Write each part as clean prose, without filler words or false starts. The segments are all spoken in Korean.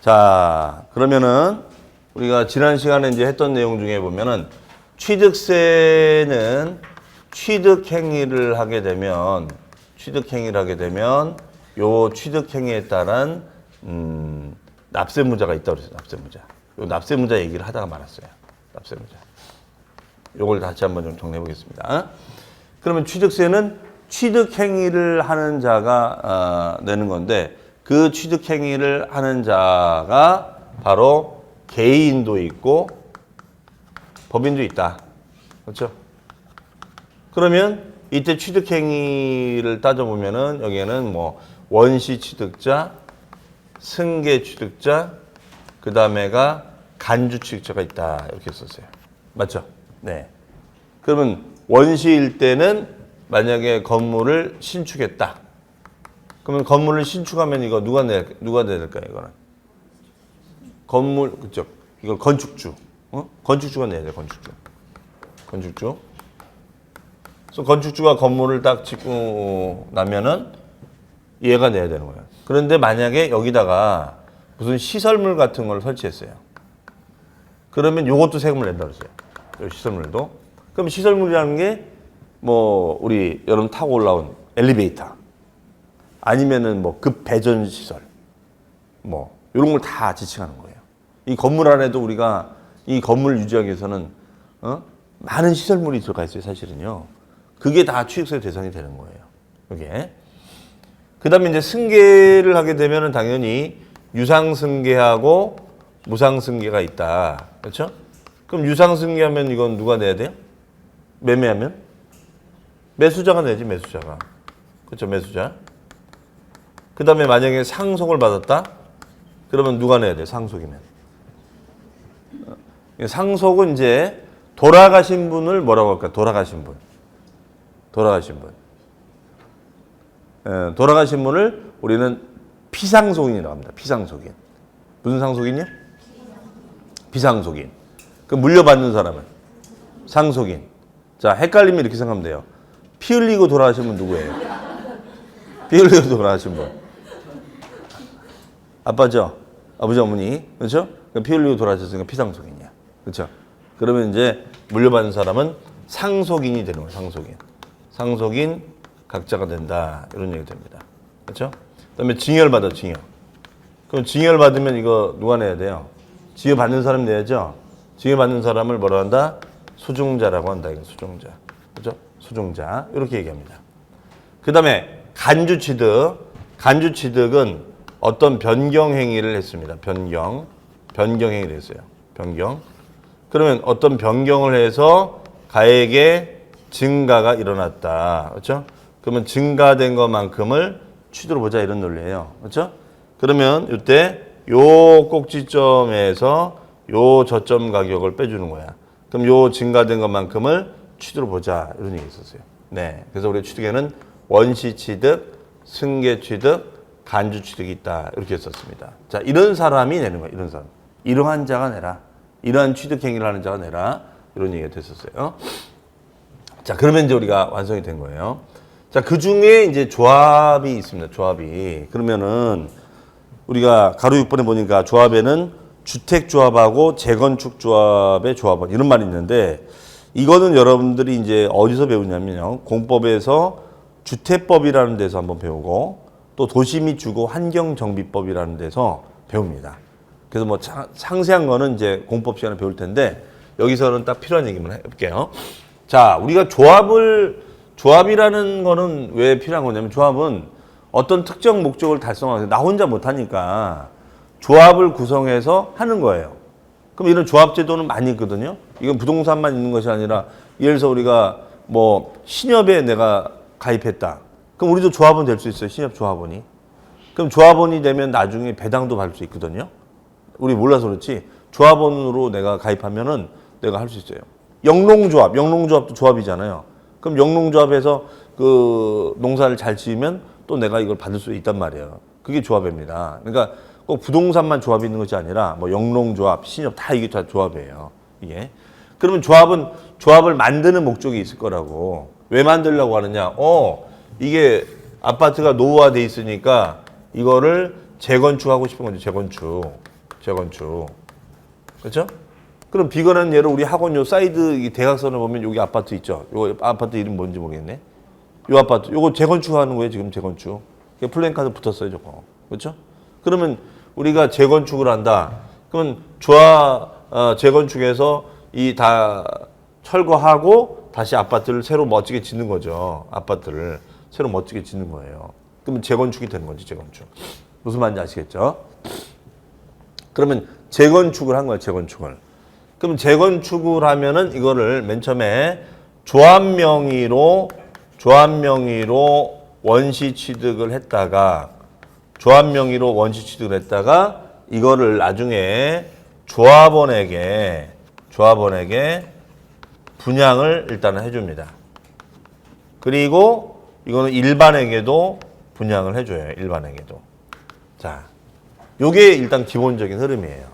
자, 그러면은 우리가 지난 시간에 이제 했던 내용 중에 보면은 취득세는 취득 행위를 하게 되면 요 취득 행위에 따른 납세무자가 있다고 그랬어요. 납세무자. 요 납세무자 얘기를 하다가 말았어요. 납세무자. 요걸 다시 한번 좀 정리해 보겠습니다. 그러면 취득세는 취득 행위를 하는 자가 내는 건데 그 취득 행위를 하는 자가 바로 개인도 있고 법인도 있다. 그렇죠? 그러면 이때 취득 행위를 따져보면은 여기에는 뭐 원시 취득자, 승계 취득자, 그 다음에가 간주 취득자가 있다. 이렇게 썼어요. 맞죠? 네. 그러면 원시일 때는 만약에 건물을 신축했다. 그러면 건물을 신축하면 이거 누가 내야 될까요, 이거는? 건물, 그죠? 이걸 건축주. 건축주가 내야 돼, 건축주. 그래서 건축주가 건물을 딱 짓고 나면은 얘가 내야 되는 거예요. 그런데 만약에 여기다가 무슨 시설물 같은 걸 설치했어요. 그러면 요것도 세금을 낸다 그랬어요. 요 시설물도. 그럼 시설물이라는 게 뭐 우리 여러분 타고 올라온 엘리베이터 아니면은 뭐 급 배전 시설 뭐 이런 걸 다 지칭하는 거예요. 이 건물 안에도 우리가 이 건물 유지하기 위해서는 많은 시설물이 들어가 있어요, 사실은요. 그게 다 취득세 대상이 되는 거예요. 이게. 그다음에 이제 승계를 하게 되면은 당연히 유상승계하고 무상승계가 있다. 그렇죠? 그럼 유상승계하면 이건 누가 내야 돼요? 매매하면? 매수자가 내지, 매수자가. 그렇죠, 매수자. 그 다음에 만약에 상속을 받았다? 그러면 누가 내야 돼, 상속이면? 상속은 이제 돌아가신 분을 뭐라고 할까? 돌아가신 분. 돌아가신 분을 우리는 피상속인이라고 합니다. 피상속인. 무슨 상속인이요? 비상속인. 그 물려받는 사람은 상속인. 자, 헷갈리면 이렇게 생각하면 돼요. 피 흘리고 돌아가신 분 누구예요? 피 흘리고 돌아가신 분. 아빠죠? 아버지, 어머니. 그렇죠? 피 흘리고 돌아가셨으니까 피상속인이야. 그렇죠? 그러면 이제 물려받는 사람은 상속인이 되는 거예요. 상속인 각자가 된다. 이런 얘기 됩니다. 그렇죠? 그다음에 징여를 받아, 징여. 그럼 징여를 받으면 이거 누가 내야 돼요? 징여 받는 사람이 내야죠? 징여 받는 사람을 뭐라 한다? 수중자라고 한다. 이거 수중자. 그죠? 수중자. 이렇게 얘기합니다. 그 다음에 간주취득은 어떤 변경행위를 했습니다. 변경행위를 했어요. 그러면 어떤 변경을 해서 가액의 증가가 일어났다. 그렇죠? 그러면 증가된 것만큼을 취득으로 보자 이런 논리예요. 그렇죠? 그러면 이때 요 꼭지점에서 요 저점 가격을 빼주는 거야. 그럼 요 증가된 것만큼을 취득으로 보자 이런 얘기 있었어요. 네, 그래서 우리 취득에는 원시 취득, 승계 취득, 간주 취득이 있다 이렇게 했었습니다. 자, 이런 사람이 내는 거야. 이런 사람, 이러한 자가 내라. 이러한 취득 행위를 하는 자가 내라 이런 얘기가 됐었어요. 자, 그러면 이제 우리가 완성이 된 거예요. 자, 그 중에 이제 조합이 있습니다. 조합이. 그러면은 우리가 가로 6번에 보니까 조합에는 주택조합하고 재건축조합의 조합원 이런 말이 있는데 이거는 여러분들이 이제 어디서 배우냐면요. 공법에서 주택법이라는 데서 한번 배우고 또 도시 및 주거 환경정비법이라는 데서 배웁니다. 그래서 뭐 상세한 거는 이제 공법 시간에 배울 텐데 여기서는 딱 필요한 얘기만 해볼게요. 자, 우리가 조합이라는 거는 왜 필요한 거냐면 조합은 어떤 특정 목적을 달성하기 나 혼자 못하니까 조합을 구성해서 하는 거예요. 그럼 이런 조합제도는 많이 있거든요. 이건 부동산만 있는 것이 아니라 예를 들어서 우리가 뭐 신협에 내가 가입했다. 그럼 우리도 조합원 될 수 있어요. 신협 조합원이. 그럼 조합원이 되면 나중에 배당도 받을 수 있거든요. 우리 몰라서 그렇지 조합원으로 내가 가입하면은 내가 할 수 있어요. 영농조합도 조합이잖아요. 그럼 영농조합에서 그 농사를 잘 지으면 또 내가 이걸 받을 수 있단 말이에요. 그게 조합입니다. 그러니까 꼭 부동산만 조합이 있는 것이 아니라 뭐 영농조합, 신협 다 이게 다 조합이에요. 이게. 그러면 조합을 만드는 목적이 있을 거라고. 왜 만들려고 하느냐? 이게 아파트가 노후화돼 있으니까 이거를 재건축하고 싶은 거죠. 재건축. 재건축. 그렇죠? 그럼 비건한 예로 우리 학원 요 사이드 이 대각선을 보면 여기 아파트 있죠. 요 아파트 이름 뭔지 모르겠네. 요 아파트 요거 재건축하는 거예요. 지금 재건축. 플랜카드 붙었어요. 저거. 그렇죠? 그러면 우리가 재건축을 한다. 그러면 재건축해서 이 다 철거하고 다시 아파트를 새로 멋지게 짓는 거죠. 아파트를 새로 멋지게 짓는 거예요. 그러면 재건축이 되는 거지. 재건축. 무슨 말인지 아시겠죠? 그러면 재건축을 한 거예요. 재건축을. 그럼 재건축을 하면은 이거를 맨 처음에 조합 명의로 원시 취득을 했다가 이거를 나중에 조합원에게 분양을 일단은 해줍니다. 그리고 이거는 일반에게도 분양을 해줘요. 일반에게도. 자, 요게 일단 기본적인 흐름이에요.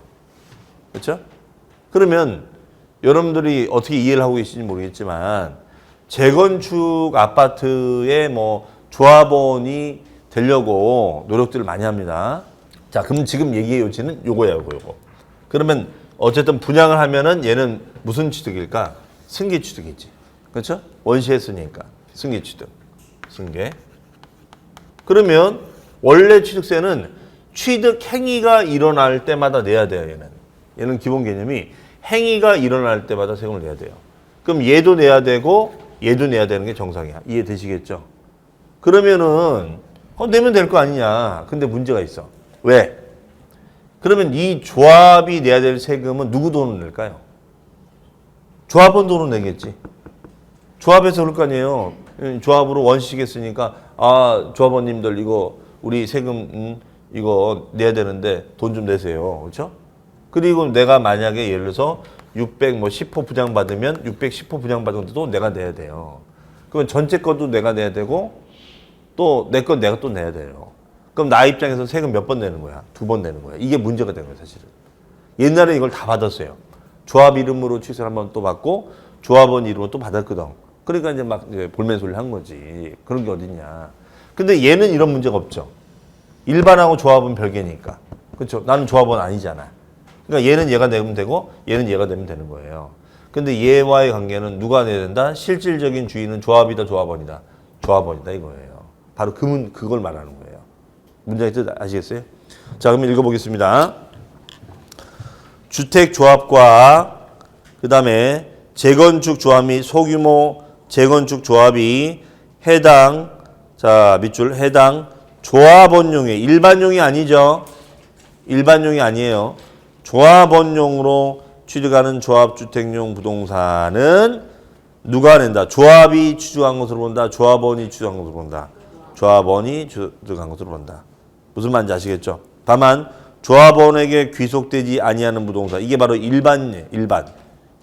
그렇죠? 그러면 여러분들이 어떻게 이해를 하고 계신지 모르겠지만 재건축 아파트에 뭐 조합원이 되려고 노력들을 많이 합니다. 자, 그럼 지금 얘기의 요지는 요거야, 요거. 그러면 어쨌든 분양을 하면은 얘는 무슨 취득일까? 승계 취득이지. 그렇죠? 원시했으니까. 승계 취득. 승계. 그러면 원래 취득세는 취득 행위가 일어날 때마다 내야 돼요, 얘는 기본 개념이 행위가 일어날 때마다 세금을 내야 돼요. 그럼 얘도 내야 되고 얘도 내야 되는 게 정상이야. 이해되시겠죠? 그러면은 내면 될 거 아니냐. 근데 문제가 있어. 왜? 그러면 이 조합이 내야 될 세금은 누구 돈을 낼까요? 조합원 돈을 내겠지. 조합에서 그럴 거 아니에요. 조합으로 원시겠으니까 조합원님들 이거 우리 세금 이거 내야 되는데 돈 좀 내세요. 그렇죠? 그리고 내가 만약에 예를 들어서 610호 분양받으면 610호 분양받은 것도 내가 내야 돼요. 그러면 전체 것도 내가 내야 되고 또 내 건 내가 또 내야 돼요. 그럼 나 입장에서 세금 몇 번 내는 거야? 2번 내는 거야. 이게 문제가 되는 거예요, 사실은. 옛날에 이걸 다 받았어요. 조합 이름으로 취소를 한번 또 받고 조합원 이름으로 또 받았거든. 그러니까 이제 막 볼멘 소리를 한 거지. 그런 게 어딨냐. 근데 얘는 이런 문제가 없죠. 일반하고 조합은 별개니까. 그렇죠? 나는 조합원 아니잖아. 그러니까 얘는 얘가 내면 되고 얘는 얘가 내면 되는 거예요. 근데 얘와의 관계는 누가 내야 된다? 실질적인 주인은 조합이다, 조합원이다. 조합원이다 이거예요. 바로 그걸 말하는 거예요. 문장의 뜻 아시겠어요? 자, 그럼 읽어보겠습니다. 주택조합과 그 다음에 재건축 조합 및 소규모 재건축 조합이 해당 조합원용의 일반용이 아니죠. 일반용이 아니에요. 조합원용으로 취득하는 조합주택용 부동산은 누가 낸다? 조합이 취득한 것으로 본다. 조합원이 취득한 것으로 본다. 조합원이 취득한 것으로 본다. 무슨 말인지 아시겠죠? 다만 조합원에게 귀속되지 아니하는 부동산 이게 바로 일반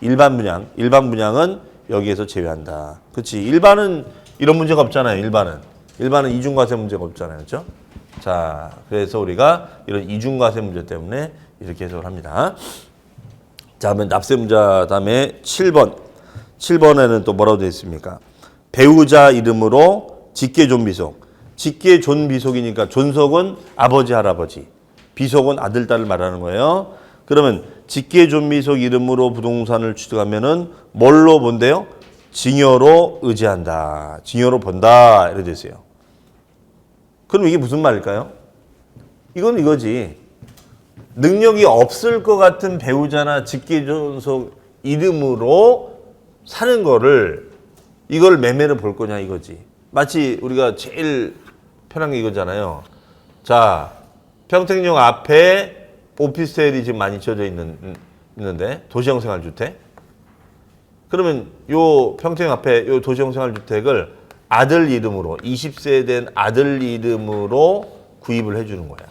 분양은 여기에서 제외한다. 그렇지? 일반은 이런 문제가 없잖아요. 일반은 이중과세 문제가 없잖아요. 그렇죠? 자, 그래서 우리가 이런 이중과세 문제 때문에 이렇게 해석을 합니다. 자, 그러면 납세문자 다음에 7번. 7번에는 또 뭐라고 되어 있습니까? 배우자 이름으로 직계존비속. 직계존비속이니까 존속은 아버지, 할아버지. 비속은 아들, 딸을 말하는 거예요. 그러면 직계존비속 이름으로 부동산을 취득하면은 뭘로 본대요? 증여로 의지한다. 증여로 본다. 이렇게 되어 있어요. 그럼 이게 무슨 말일까요? 이건 이거지. 능력이 없을 것 같은 배우자나 직계존속 이름으로 사는 거를 이걸 매매를 볼 거냐 이거지. 마치 우리가 제일 편한 게 이거잖아요. 자, 평택역 앞에 오피스텔이 지금 많이 지어져 있는데 도시형 생활주택. 그러면 요 평택역 앞에 요 도시형 생활주택을 아들 이름으로 20세 된 아들 이름으로 구입을 해주는 거야.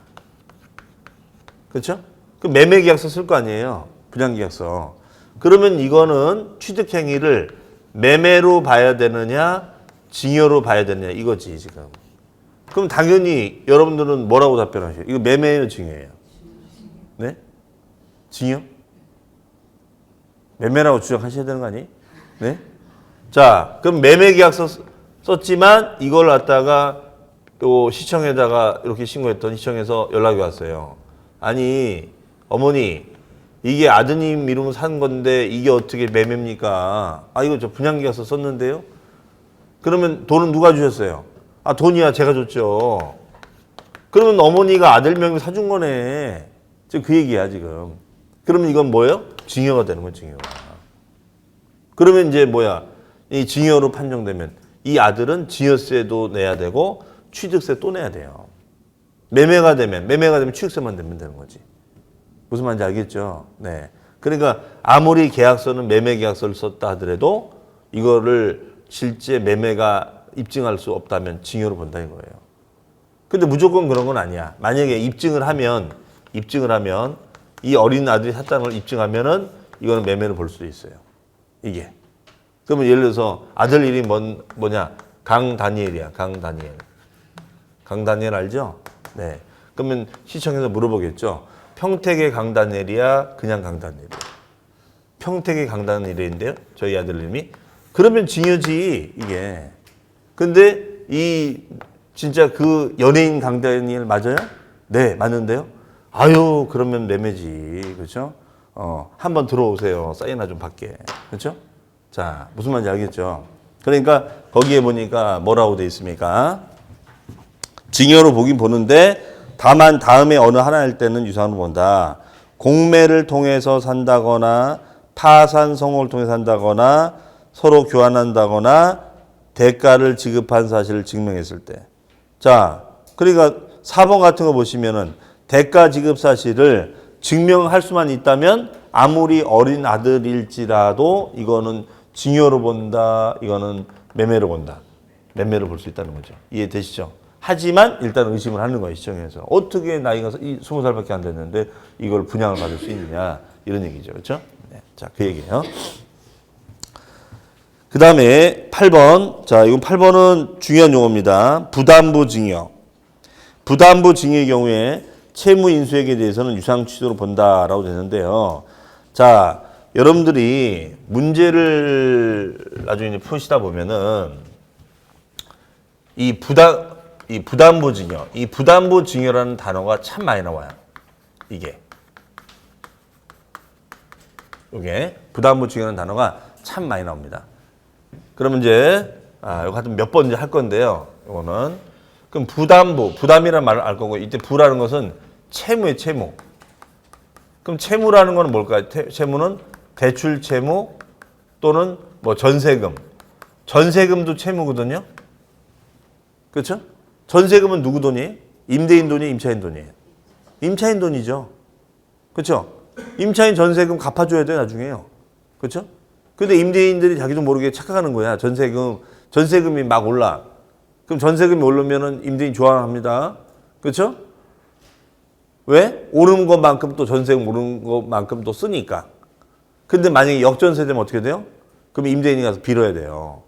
그렇죠? 그 매매 계약서 쓸 거 아니에요. 분양 계약서. 그러면 이거는 취득 행위를 매매로 봐야 되느냐, 증여로 봐야 되느냐 이거지 지금. 그럼 당연히 여러분들은 뭐라고 답변하셔요? 이거 매매예요, 증여예요? 네? 증여? 매매라고 주장하셔야 되는 거 아니에요? 네? 자, 그럼 매매 계약서 썼지만 이걸 갖다가 요 시청에다가 이렇게 신고했더니 시청에서 연락이 왔어요. 아니, 어머니 이게 아드님 이름으로 산 건데 이게 어떻게 매매입니까? 아 이거 저 분양계약서 썼는데요. 그러면 돈은 누가 주셨어요? 아 돈이야 제가 줬죠. 그러면 어머니가 아들 명의 사준 거네. 지금 그 얘기야 지금. 그러면 이건 뭐예요? 증여가 되는 거야 증여가. 그러면 이제 뭐야? 이 증여로 판정되면 이 아들은 증여세도 내야 되고 취득세 또 내야 돼요. 매매가 되면 취득세만 내면 되는 거지. 무슨 말인지 알겠죠? 네. 그러니까 아무리 계약서는 매매 계약서를 썼다 하더라도 이거를 실제 매매가 입증할 수 없다면 증여로 본다 이거예요. 근데 무조건 그런 건 아니야. 만약에 입증을 하면 이 어린 아들이 샀다는 걸 입증하면은 이거는 매매를 볼 수도 있어요. 이게. 그러면 예를 들어서 아들 이름이 뭐냐? 강다니엘이야. 강다니엘 알죠? 네. 그러면 시청에서 물어보겠죠. 평택의 강다니엘이야, 그냥 강다니엘이야. 평택의 강다니엘인데요, 저희 아들 이름이. 그러면 증여지 이게. 근데 이 진짜 그 연예인 강다니엘 맞아요? 네, 맞는데요. 아유, 그러면 매매지, 그렇죠? 한번 들어오세요. 사인이나 좀 받게, 그렇죠? 자, 무슨 말인지 알겠죠? 그러니까 거기에 보니까 뭐라고 돼 있습니까? 증여로 보긴 보는데 다만 다음에 어느 하나일 때는 유산으로 본다. 공매를 통해서 산다거나 파산 성공을 통해서 산다거나 서로 교환한다거나 대가를 지급한 사실을 증명했을 때. 자, 그러니까 4번 같은 거 보시면은 대가 지급 사실을 증명할 수만 있다면 아무리 어린 아들일지라도 이거는 증여로 본다. 이거는 매매로 본다. 매매를 볼 수 있다는 거죠. 이해되시죠? 하지만 일단 의심을 하는 거예요. 시청에서. 어떻게 나이가 20살밖에 안 됐는데 이걸 분양을 받을 수 있느냐. 이런 얘기죠. 그렇죠? 네. 자, 그 얘기예요. 그 다음에 8번. 자, 이건 8번은 중요한 용어입니다. 부담부 증여. 부담부 증여의 경우에 채무 인수액에 대해서는 유상 취소로 본다라고 되는데요. 자, 여러분들이 문제를 나중에 푸시다 보면은 이 부담부 증여, 이 부담부 증여라는 단어가 참 많이 나와요. 이게 부담부 증여라는 단어가 참 많이 나옵니다. 그러면 이제 이거 같은 몇 번 이제 할 건데요. 이거는 그럼 부담이라는 말을 알 거고 이때 부라는 것은 채무예요, 채무. 그럼 채무라는 거는 뭘까요? 채무는 대출 채무 또는 뭐 전세금. 전세금도 채무거든요. 그렇죠? 전세금은 누구 돈이에요? 임대인 돈이에요, 임차인 돈이에요? 임차인 돈이죠. 그렇죠? 임차인 전세금 갚아줘야 돼 나중에요. 그렇죠? 근데 임대인들이 자기도 모르게 착각하는 거야. 전세금이 막 올라. 그럼 전세금이 오르면은 임대인 좋아합니다. 그렇죠? 왜? 오르는 것만큼 또 전세금 오르는 것만큼 또 쓰니까. 근데 만약에 역전세 되면 어떻게 돼요? 그럼 임대인이 가서 빌어야 돼요.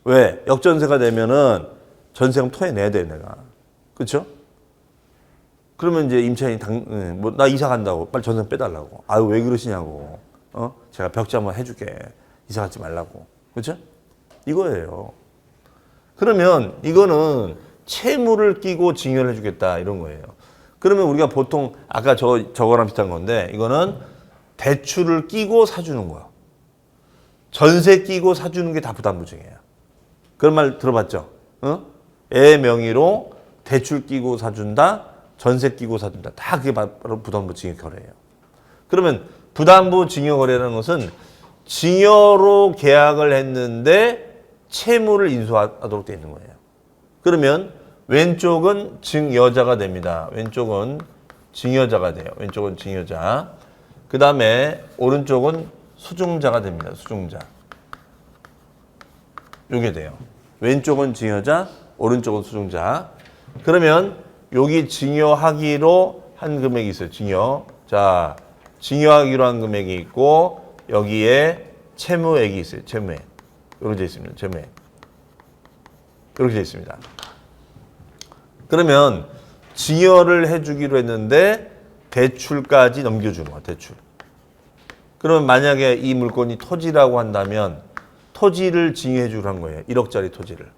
왜? 역전세가 되면은 전세금 토해내야 돼, 내가. 그렇죠? 그러면 이제 임차인이 나 이사 간다고 빨리 전세금 빼달라고. 아유, 왜 그러시냐고. 제가 벽지 한번 해줄게. 이사 가지 말라고. 그렇죠? 이거예요. 그러면 이거는 채무를 끼고 증여를 해주겠다 이런 거예요. 그러면 우리가 보통 아까 저거랑 비슷한 건데 이거는 대출을 끼고 사주는 거야. 전세 끼고 사주는 게 다 부담부증이에요. 그런 말 들어봤죠? 애 명의로 대출 끼고 사준다, 전세 끼고 사준다. 다 그게 바로 부담부 증여 거래예요. 그러면 부담부 증여 거래라는 것은 증여로 계약을 했는데 채무를 인수하도록 되어 있는 거예요. 그러면 왼쪽은 증여자가 됩니다. 왼쪽은 증여자가 돼요. 왼쪽은 증여자. 그 다음에 오른쪽은 수중자가 됩니다. 수중자. 요게 돼요. 왼쪽은 증여자, 오른쪽은 수중자. 그러면 여기 증여하기로 한 금액이 있어요. 증여. 자, 증여하기로 한 금액이 있고 여기에 채무액이 있어요. 채무액. 이렇게 되어 있습니다. 채무액. 이렇게 되어 있습니다. 그러면 증여를 해주기로 했는데 대출까지 넘겨주는 거야. 대출. 그러면 만약에 이 물건이 토지라고 한다면 토지를 증여해 주라는 거예요. 1억짜리 토지를.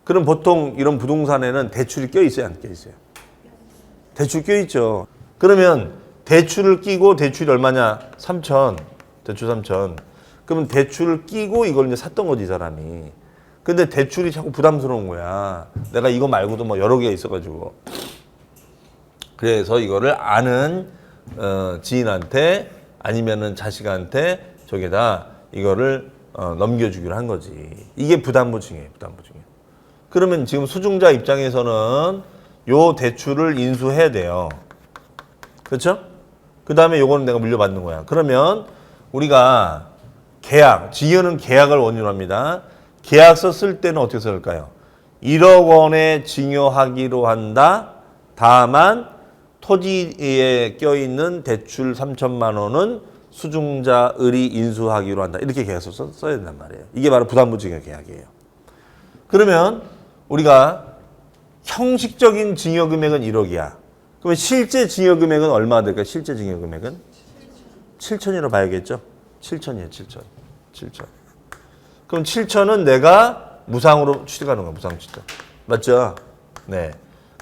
그럼 보통 이런 부동산에는 대출이 껴있어요? 안 껴있어요? 대출 껴있죠. 그러면 대출을 끼고 대출이 얼마냐? 3천. 대출 3천. 그러면 대출을 끼고 이걸 이제 샀던 거지, 이 사람이. 근데 대출이 자꾸 부담스러운 거야. 내가 이거 말고도 뭐 여러 개가 있어가지고. 그래서 이거를 아는 지인한테 아니면은 자식한테 저기다 이거를 넘겨주기로 한 거지. 이게 부담부 증여예요, 부담부 증여. 그러면 지금 수중자 입장에서는 요 대출을 인수해야 돼요. 그렇죠? 그 다음에 요거는 내가 물려받는 거야. 그러면 우리가 계약, 증여는 계약을 원인으로 합니다. 계약서 쓸 때는 어떻게 쓸까요? 1억 원에 증여하기로 한다. 다만 토지에 껴있는 대출 3천만 원은 수중자을이 인수하기로 한다. 이렇게 계약서 써야 된단 말이에요. 이게 바로 부담부 증여 계약이에요. 그러면 우리가 형식적인 증여 금액은 1억이야. 그러면 실제 증여 금액은 얼마가 될까요? 실제 증여 금액은? 7천이라고 봐야겠죠? 7천이에요, 7천. 7천. 그럼 7천은 내가 무상으로 취득하는 거야, 무상 취득. 맞죠? 네.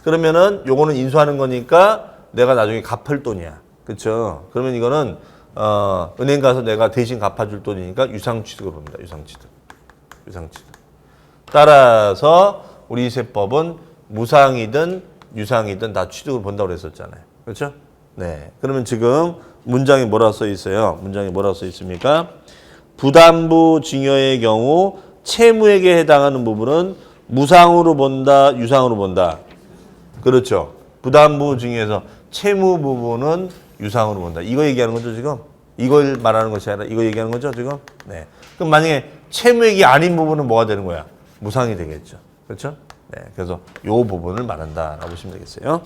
그러면은 요거는 인수하는 거니까 내가 나중에 갚을 돈이야. 그렇죠? 그러면 이거는 은행 가서 내가 대신 갚아줄 돈이니까 유상취득으로 봅니다. 유상취득. 유상취득. 따라서 우리 세법은 무상이든 유상이든 다 취득을 본다고 그랬었잖아요. 그렇죠? 네. 그러면 지금 문장에 뭐라고 써 있어요? 문장에 뭐라고 써 있습니까? 부담부 증여의 경우 채무에게 해당하는 부분은 무상으로 본다, 유상으로 본다. 그렇죠. 부담부 증여에서 채무 부분은 유상으로 본다. 이거 얘기하는 거죠, 지금? 이걸 말하는 것이 아니라 이거 얘기하는 거죠, 지금? 네. 그럼 만약에 채무액이 아닌 부분은 뭐가 되는 거야? 무상이 되겠죠. 그렇죠? 네. 그래서 요 부분을 말한다라고 보시면 되겠어요.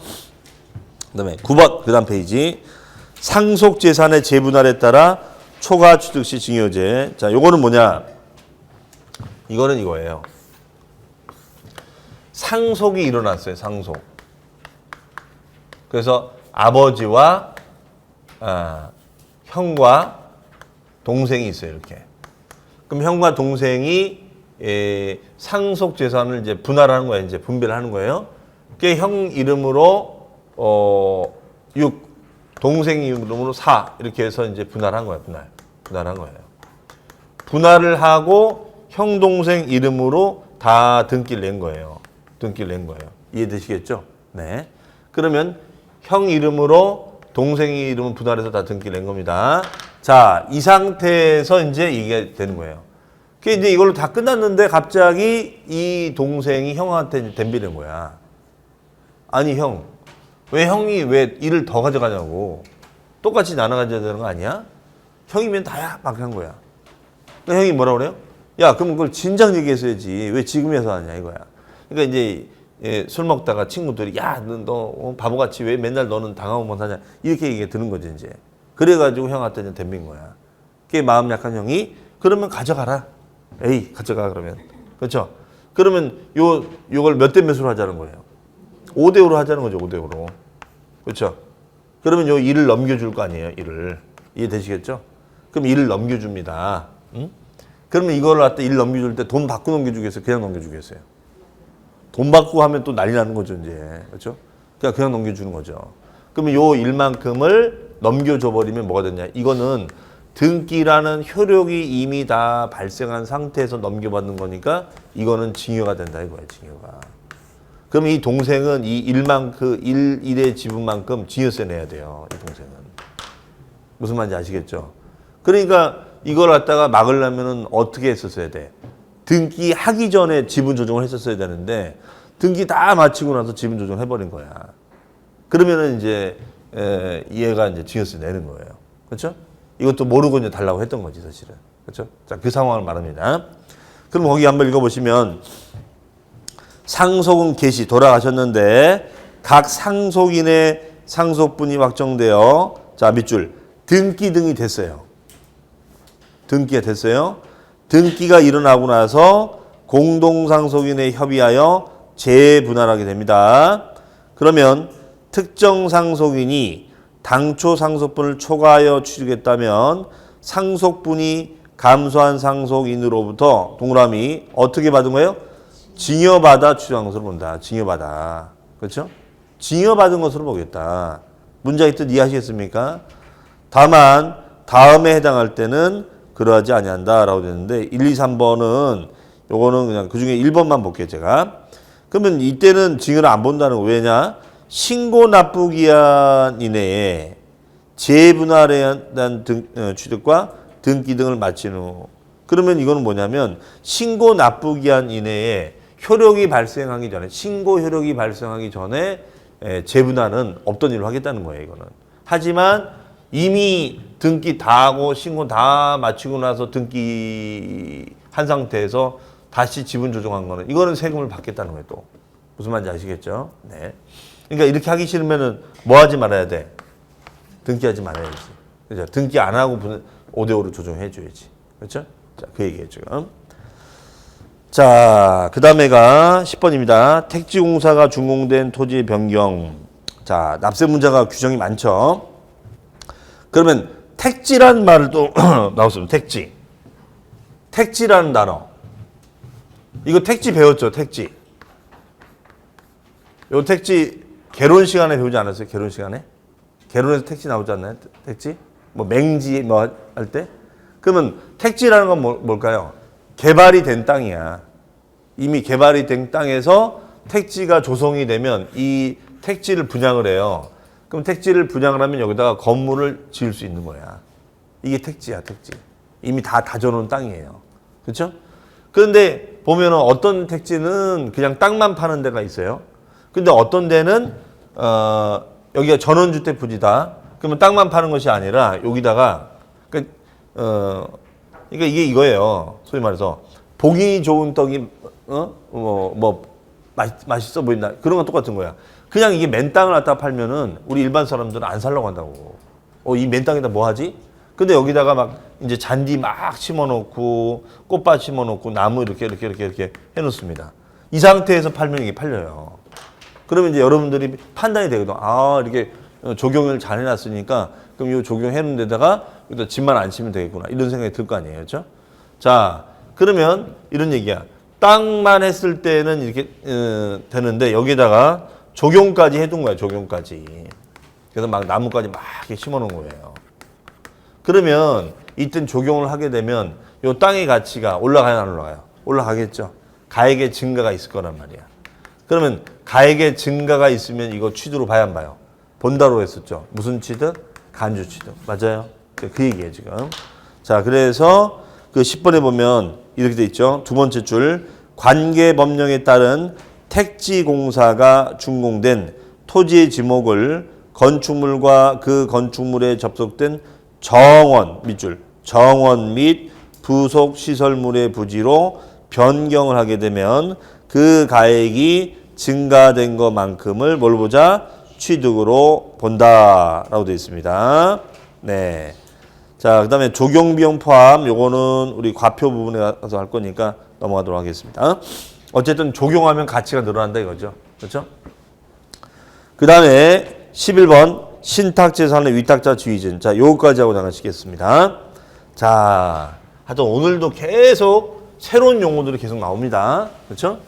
그다음에 9번 그다음 페이지. 상속 재산의 재분할에 따라 초과 취득 시 증여제. 자, 요거는 뭐냐? 이거는 이거예요. 상속이 일어났어요. 상속. 그래서 아버지와 형과 동생이 있어요. 이렇게. 그럼 형과 동생이 상속 재산을 이제 분할하는 거예요. 이제 분배를 거예요. 그게 형 이름으로 6, 동생 이름으로 4 이렇게 해서 이제 분할한 거예요. 분할한 거예요. 분할을 하고 형 동생 이름으로 다 등기를 낸 거예요. 등기를 낸 거예요. 이해되시겠죠? 네. 그러면 형 이름으로 동생이 이름을 분할해서 다 등기를 낸 겁니다. 자, 이 상태에서 이제 이게 되는 거예요. 그 이제 이걸로 다 끝났는데 갑자기 이 동생이 형한테 덤비는 거야. 아니 형, 왜 형이 왜 일을 더 가져가냐고. 똑같이 나눠 가져야 되는 거 아니야? 형이면 다야 막 한 거야. 그러니까 형이 뭐라 그래요? 야, 그럼 그걸 진작 얘기했어야지. 왜 지금에서 하냐 이거야. 그러니까 이제 술 먹다가 친구들이 야, 너 바보같이 왜 맨날 너는 당하고만 사냐 이렇게 얘기가 드는 거지 이제. 그래가지고 형한테 이제 덤빈 거야. 그게 마음 약한 형이 그러면 가져가라. 에이, 가져가 그러면. 그렇죠? 그러면 요걸 몇 대 몇으로 하자는 거예요. 5대 5로 하자는 거죠. 5대 5로. 그렇죠? 그러면 요 일을 넘겨줄 거 아니에요. 일을. 이해되시겠죠? 그럼 일을 넘겨줍니다. 응? 그러면 이걸 갖다 일 넘겨줄 때 돈 받고 넘겨주겠어요? 그냥 넘겨주겠어요? 돈 받고 하면 또 난리 나는 거죠, 이제. 그렇죠? 그냥 넘겨주는 거죠. 그러면 요 일만큼을 넘겨줘 버리면 뭐가 되냐? 이거는 등기라는 효력이 이미 다 발생한 상태에서 넘겨받는 거니까 이거는 증여가 된다 이거야, 증여가. 그럼 이 동생은 이 일의 지분만큼 증여세 내야 돼요, 이 동생은. 무슨 말인지 아시겠죠? 그러니까 이걸 갖다가 막으려면은 어떻게 했었어야 돼? 등기하기 전에 지분 조정을 했었어야 되는데 등기 다 마치고 나서 지분 조정을 해버린 거야. 그러면은 이제 얘가 이제 증여세 내는 거예요. 그렇죠? 이것도 모르고 이제 달라고 했던 거지 사실은. 그렇죠? 자, 그 상황을 말합니다. 그럼 거기 한번 읽어보시면 상속은 개시 돌아가셨는데 각 상속인의 상속분이 확정되어 자 밑줄 등기 등이 됐어요. 등기가 됐어요. 등기가 일어나고 나서 공동상속인에 협의하여 재분할하게 됩니다. 그러면 특정 상속인이 당초 상속분을 초과하여 취득했다면 상속분이 감소한 상속인으로부터 동그라미 어떻게 받은 거예요? 증여받아 취득한 것으로 본다. 증여받아. 그렇죠? 증여받은 것으로 보겠다. 문장의 뜻 이해하시겠습니까? 다만 다음에 해당할 때는 그러하지 아니한다라고 되는데 1, 2, 3번은 요거는 그냥 그중에 1번만 볼게요, 제가. 그러면 이때는 징을 안 본다는 거 왜냐? 신고 납부 기한 이내에 재분할에 대한 취득과 등기 등을 마친 후. 그러면 이거는 뭐냐면 신고 납부 기한 이내에 효력이 발생하기 전에 신고 효력이 발생하기 전에 재분할은 없던 일로 하겠다는 거예요, 이거는. 하지만 이미 등기 다 하고 신고 다 마치고 나서 등기 한 상태에서 다시 지분 조정한 거는 이거는 세금을 받겠다는 거예요, 또. 무슨 말인지 아시겠죠? 네. 그러니까 이렇게 하기 싫으면은 뭐 하지 말아야 돼? 등기하지 말아야지. 그죠? 등기 안 하고 5대5로 조정해 줘야지. 그렇죠? 자, 그 얘기예요, 지금. 자, 그 다음에가 10번입니다. 택지공사가 준공된 토지 변경. 자, 납세 문제가 규정이 많죠. 그러면 택지라는 말을 또 나왔습니다. 택지. 택지라는 단어. 이거 택지 배웠죠, 택지. 요 택지 개론 시간에 배우지 않았어요? 개론 시간에? 개론에서 택지 나오지 않나요? 택지? 뭐 맹지 뭐 할 때? 그러면 택지라는 건 뭘까요? 개발이 된 땅이야. 이미 개발이 된 땅에서 택지가 조성이 되면 이 택지를 분양을 해요. 그럼 택지를 분양을 하면 여기다가 건물을 지을 수 있는 거야. 이게 택지야, 택지. 이미 다 다져놓은 땅이에요. 그렇죠? 그런데 보면은 어떤 택지는 그냥 땅만 파는 데가 있어요. 근데 어떤 데는 여기가 전원주택 부지다. 그러면 땅만 파는 것이 아니라 여기다가 그러니까 이게 이거예요. 소위 말해서 보기 좋은 떡이 맛있어 보인다. 그런 건 똑같은 거야. 그냥 이게 맨 땅을 갖다 팔면은 우리 일반 사람들은 안 살려고 한다고. 이 맨 땅에다 뭐 하지? 근데 여기다가 막 이제 잔디 막 심어놓고 꽃밭 심어놓고 나무 이렇게 해놓습니다. 이 상태에서 팔면 이게 팔려요. 그러면 이제 여러분들이 판단이 되거든. 아, 이렇게 조경을 잘 해놨으니까 그럼 이 조경해놓은 데다가 여기다 집만 안 치면 되겠구나. 이런 생각이 들 거 아니에요. 그렇죠? 자, 그러면 이런 얘기야. 땅만 했을 때는 이렇게 되는데 여기다가 조경까지 해둔 거야. 조경까지. 그래서 막 나무까지 막 이렇게 심어놓은 거예요. 그러면 이땐 조경을 하게 되면 이 땅의 가치가 올라가요, 안 올라가요? 올라가겠죠. 가액의 증가가 있을 거란 말이야. 그러면 가액의 증가가 있으면 이거 취득으로 봐야 안 봐요? 본다로 했었죠. 무슨 취득? 간주 취득. 맞아요. 그 얘기예요, 지금. 자, 그래서 그 10번에 보면 이렇게 돼 있죠. 두 번째 줄. 관계법령에 따른 택지공사가 준공된 토지의 지목을 건축물과 그 건축물에 접속된 정원 밑줄, 정원 및 부속 시설물의 부지로 변경을 하게 되면 그 가액이 증가된 것만큼을 뭘 보자? 취득으로 본다라고 되어 있습니다. 네. 자, 그 다음에 조경비용 포함, 요거는 우리 과표 부분에 가서 할 거니까 넘어가도록 하겠습니다. 어쨌든 적용하면 가치가 늘어난다 이거죠. 그렇죠? 그 다음에 11번 신탁재산의 위탁자 지위증. 자, 요거까지 하고 나가시겠습니다. 자, 하여튼 오늘도 계속 새로운 용어들이 계속 나옵니다. 그렇죠?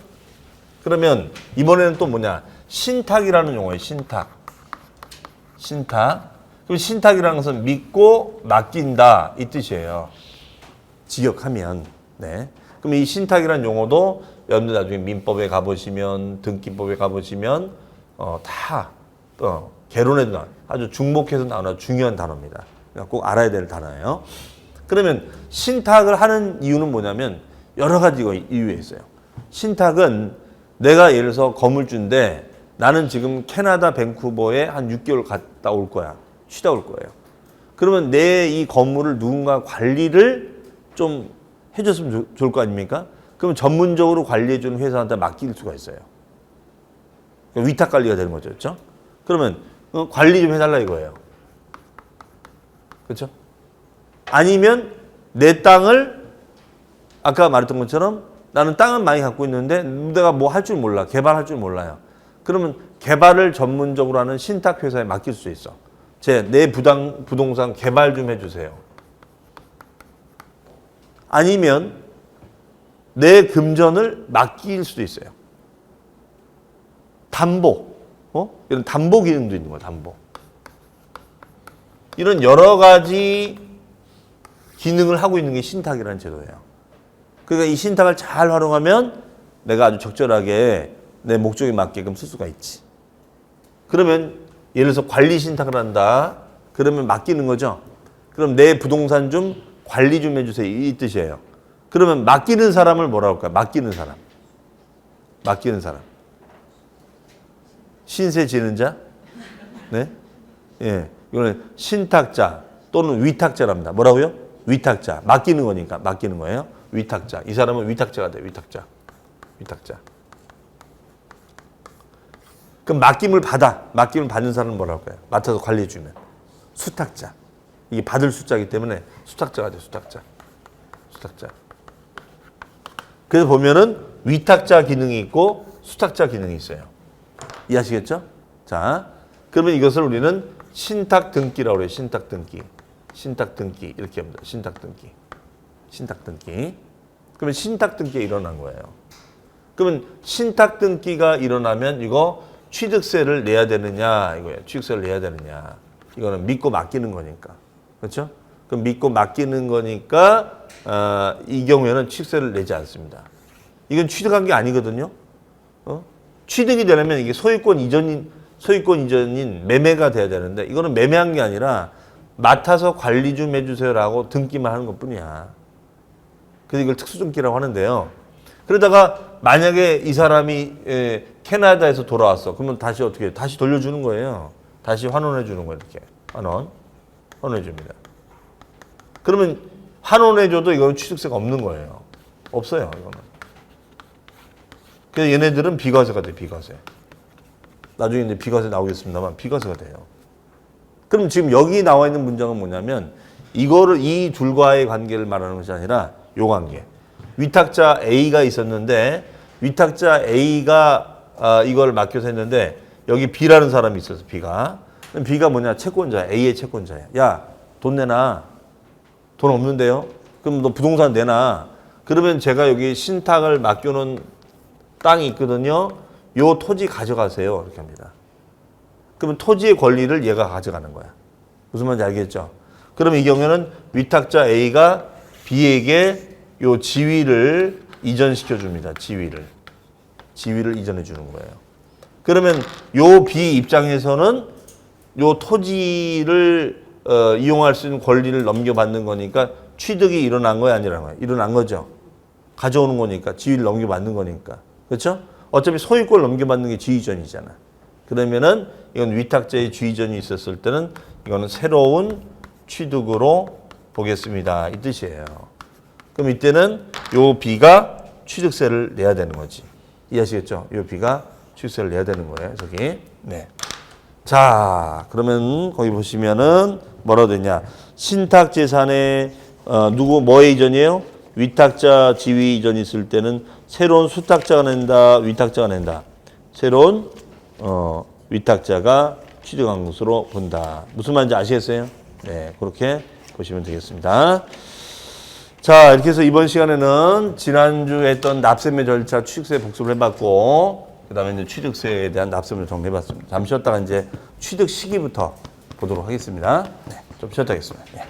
그러면 이번에는 또 뭐냐? 신탁이라는 용어예요. 신탁. 신탁. 그럼 신탁이라는 것은 믿고 맡긴다 이 뜻이에요. 직역하면. 네. 그럼 이 신탁이라는 용어도 여러분들 나중에 민법에 가보시면 등기법에 가보시면 다 개론에도 나와요. 아주 중복해서 나오는 중요한 단어입니다. 그러니까 꼭 알아야 될 단어예요. 그러면 신탁을 하는 이유는 뭐냐면 여러 가지 이유가 있어요. 신탁은 내가 예를 들어서 건물주인데 나는 지금 캐나다 밴쿠버에 한 6개월 갔다 올 거야. 쉬다 올 거예요. 그러면 내 이 건물을 누군가 관리를 좀 해줬으면 좋을 거 아닙니까? 그럼 전문적으로 관리해주는 회사한테 맡길 수가 있어요. 그러니까 위탁 관리가 되는 거죠. 그렇죠? 그러면 관리 좀 해달라 이거예요. 그렇죠? 아니면 내 땅을 아까 말했던 것처럼 나는 땅은 많이 갖고 있는데 내가 뭐 할 줄 몰라. 개발할 줄 몰라요. 그러면 개발을 전문적으로 하는 신탁 회사에 맡길 수 있어. 내 부동산 개발 좀 해주세요. 아니면 내 금전을 맡길 수도 있어요. 담보, 이런 담보 기능도 있는 거야. 담보. 이런 여러 가지 기능을 하고 있는 게 신탁이라는 제도예요. 그러니까 이 신탁을 잘 활용하면 내가 아주 적절하게 내 목적에 맞게끔 쓸 수가 있지. 그러면 예를 들어서 관리 신탁을 한다. 그러면 맡기는 거죠. 그럼 내 부동산 좀 관리 좀 해주세요. 이 뜻이에요. 그러면 맡기는 사람을 뭐라고 할까요? 맡기는 사람. 맡기는 사람. 신세 지는 자? 네? 예. 이거는 신탁자 또는 위탁자랍니다. 뭐라고요? 위탁자. 맡기는 거니까 맡기는 거예요. 위탁자. 이 사람은 위탁자가 돼요. 위탁자. 위탁자. 그럼 맡김을 받는 사람은 뭐라고 할까요? 맡아서 관리해 주면 수탁자. 이게 받을 숫자이기 때문에 수탁자가 돼요. 수탁자. 수탁자. 그래서 보면은 위탁자 기능이 있고 수탁자 기능이 있어요. 이해하시겠죠? 자, 그러면 이것을 우리는 신탁 등기라고 그래요. 신탁 등기. 신탁 등기 이렇게 합니다. 신탁 등기. 신탁 등기. 그러면 신탁 등기가 일어난 거예요. 그러면 신탁 등기가 일어나면 이거 취득세를 내야 되느냐 이거예요. 취득세를 내야 되느냐. 이거는 믿고 맡기는 거니까. 그렇죠? 그럼 믿고 맡기는 거니까 이 경우에는 취득세를 내지 않습니다. 이건 취득한 게 아니거든요. 취득이 되려면 이게 소유권 이전인 매매가 돼야 되는데 이거는 매매한 게 아니라 맡아서 관리 좀 해주세요라고 등기만 하는 것뿐이야. 그래서 이걸 특수등기라고 하는데요. 그러다가 만약에 이 사람이 캐나다에서 돌아왔어. 그러면 다시 어떻게 해요? 다시 돌려주는 거예요. 다시 환원해 주는 거예요. 이렇게 환원해 줍니다. 그러면 환원해 줘도 이거는 취득세가 없는 거예요. 없어요. 이거는. 그래서 얘네들은 비과세가 돼. 비과세. 나중에 이제 비과세 나오겠습니다만 비과세가 돼요. 그럼 지금 여기 나와 있는 문장은 뭐냐면 이거를 이 둘과의 관계를 말하는 것이 아니라 요 관계. 위탁자 A가 있었는데 위탁자 A가 이걸 맡겨서 했는데 여기 B라는 사람이 있어서 B가 뭐냐? 채권자야. A의 채권자야. 야, 돈 내놔. 돈 없는데요? 그럼 너 부동산 내놔. 그러면 제가 여기 신탁을 맡겨놓은 땅이 있거든요. 요 토지 가져가세요. 이렇게 합니다. 그러면 토지의 권리를 얘가 가져가는 거야. 무슨 말인지 알겠죠? 그럼 이 경우에는 위탁자 A가 B에게 요 지위를 이전시켜 줍니다. 지위를 이전해 주는 거예요. 그러면 요 B 입장에서는 요 토지를 이용할 수 있는 권리를 넘겨받는 거니까 취득이 일어난 거야, 아니라는 거야? 일어난 거죠. 가져오는 거니까 지위를 넘겨받는 거니까. 그렇죠? 어차피 소유권을 넘겨받는 게 지위전이잖아. 그러면은 이건 위탁자의 지위전이 있었을 때는 이거는 새로운 취득으로 보겠습니다. 이 뜻이에요. 그럼 이때는 요 B가 취득세를 내야 되는 거지. 이해하시겠죠? 요 B가 취득세를 내야 되는 거예요. 저기. 네. 자, 그러면 거기 보시면은 뭐라고 되냐? 신탁 재산에 뭐의 이전이에요? 위탁자 지위 이전이 있을 때는 새로운 수탁자가 낸다, 위탁자가 낸다. 새로운 위탁자가 취득한 것으로 본다. 무슨 말인지 아시겠어요? 네, 그렇게 보시면 되겠습니다. 자, 이렇게 해서 이번 시간에는 지난주에 했던 납세매 절차 취득세 복습을 해봤고, 그 다음에 이제 취득세에 대한 납세를 정리해봤습니다. 잠시 쉬었다가 이제 취득 시기부터 보도록 하겠습니다. 네, 좀 쉬었다 하겠습니다. 네.